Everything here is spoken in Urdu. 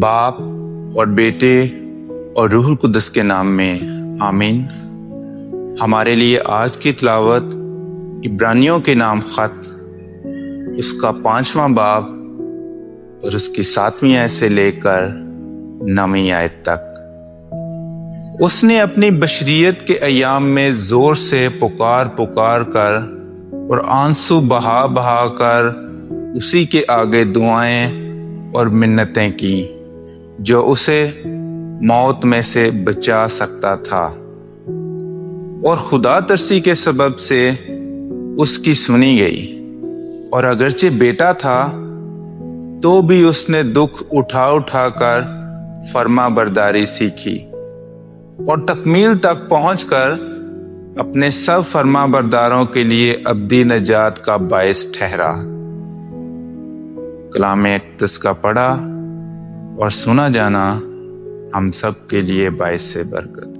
باپ اور بیٹے اور روح القدس کے نام میں آمین۔ ہمارے لیے آج کی تلاوت عبرانیوں کے نام خط اس کا 5واں باب اور اس کی 7ویں آیت سے لے کر 9ویں آیت تک۔ اس نے اپنی بشریت کے ایام میں زور سے پکار کر اور آنسو بہا بہا کر اسی کے آگے دعائیں اور منتیں کی جو اسے موت میں سے بچا سکتا تھا، اور خدا ترسی کے سبب سے اس کی سنی گئی، اور اگرچہ بیٹا تھا تو بھی اس نے دکھ اٹھا کر فرما برداری سیکھی اور تکمیل تک پہنچ کر اپنے سب فرما برداروں کے لیے ابدی نجات کا باعث ٹھہرا۔ کلام اقدس کا پڑھا اور سنا جانا ہم سب کے لیے باعث برکت۔